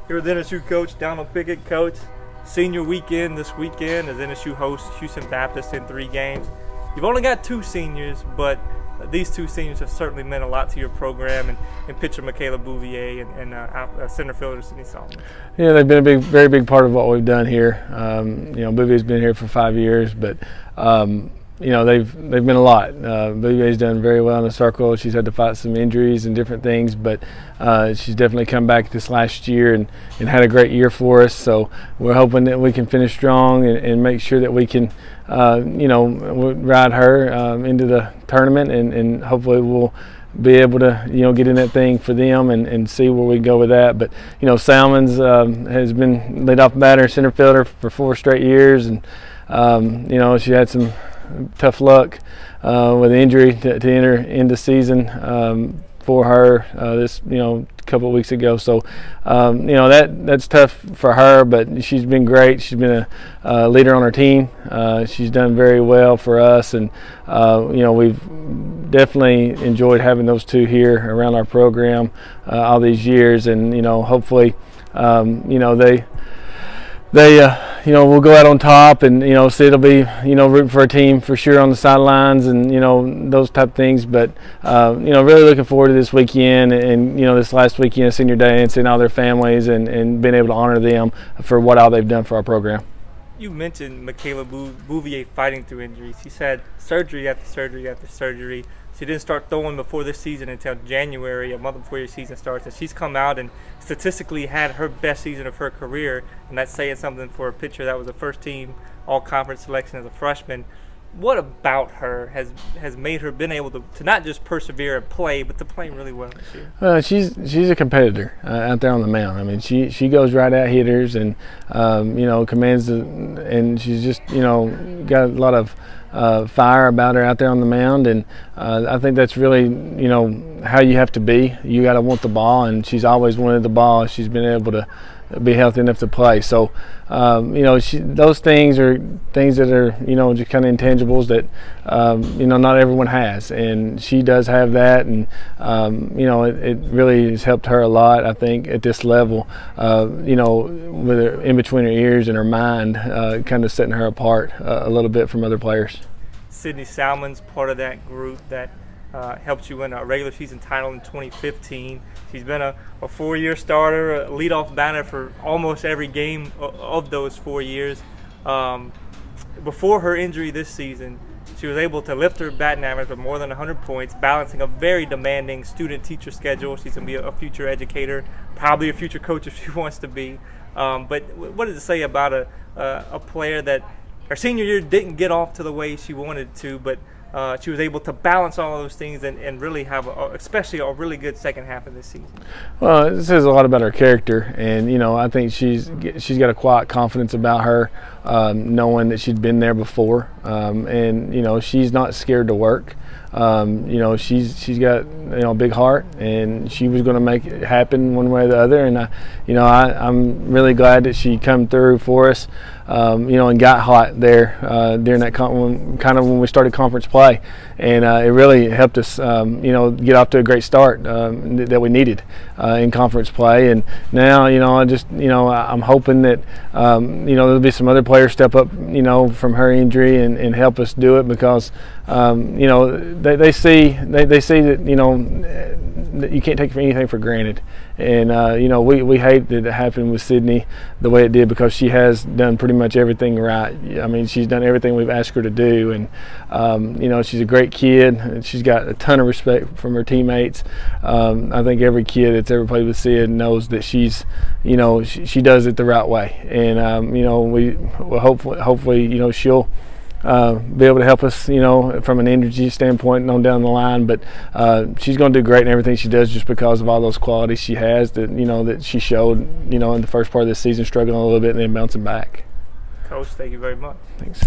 Here with NSU coach Donald Pickett. Coach, senior weekend this weekend as NSU hosts Houston Baptist in 3 games. You've only got 2 seniors, but these 2 seniors have certainly meant a lot to your program, and pitcher Michaela Bouvier and center fielder Sydney Solomon. Yeah, they've been a very big part of what we've done here. Bouvier's been here for 5 years, but they've been a lot. Bouvier's done very well in the circle. She's had to fight some injuries and different things, but she's definitely come back this last year and had a great year for us. So we're hoping that we can finish strong and make sure that we can, ride her into the tournament, and hopefully we'll be able to, get in that thing for them and see where we go with that. But, Salmons has been leadoff batter, center fielder for 4 straight years, and, she had some tough luck with injury to enter into season for her this couple of weeks ago. So that's tough for her, but she's been great. She's been a leader on her team. She's done very well for us, and we've definitely enjoyed having those 2 here around our program all these years, and hopefully we'll go out on top, and so it'll be rooting for a team for sure on the sidelines, and those type of things. But really looking forward to this weekend, and this last weekend, senior day, and seeing all their families and being able to honor them for what all they've done for our program. You mentioned Michaela Bouvier fighting through injuries. She's had surgery after surgery after surgery. She didn't start throwing before this season until January, a month before your season starts. And she's come out and statistically had her best season of her career, and that's saying something for a pitcher that was a first-team all-conference selection as a freshman. What about her has made her been able to not just persevere and play, but to play really well this year? She's a competitor out there on the mound. I mean, she goes right at hitters and commands and she's just got a lot of fire about her out there on the mound, and I think that's really how you have to be. You got to want the ball, and she's always wanted the ball. She's been able to be healthy enough to play. So those things are things that are just kind of intangibles that not everyone has, and she does have that, and it really has helped her a lot, I think, at this level, with her in between her ears and her mind, kind of setting her apart a little bit from other players. Sydney Salmon's part of that group that helped you win a regular season title in 2015. She's been a 4-year starter, a leadoff batter for almost every game of those 4 years. Before her injury this season, she was able to lift her batting average by more than 100 points, balancing a very demanding student-teacher schedule. She's going to be a future educator, probably a future coach if she wants to be. But what does it say about a player that her senior year didn't get off to the way she wanted to, but she was able to balance all of those things and really have especially a really good second half of this season? Well, it says a lot about her character, and I think she's got a quiet confidence about her, knowing that she'd been there before, and she's not scared to work. She's got a big heart, and she was going to make it happen one way or the other. And I'm really glad that she come through for us, and got hot there during that when we started conference play, and it really helped us, get off to a great start that we needed in conference play. And now, I'm hoping that there'll be some other players step up, from her injury and help us do it, because they see that that you can't take anything for granted, and we hate that it happened with Sydney the way it did, because she has done pretty much everything right. I mean, she's done everything we've asked her to do, and she's a great kid, and she's got a ton of respect from her teammates. I think every kid that's ever played with Sid knows that she's she does it the right way, and we will hopefully she'll be able to help us, from an energy standpoint and on down the line. But she's going to do great in everything she does, just because of all those qualities she has that that she showed, in the first part of this season, struggling a little bit and then bouncing back. Coach, thank you very much. Thanks.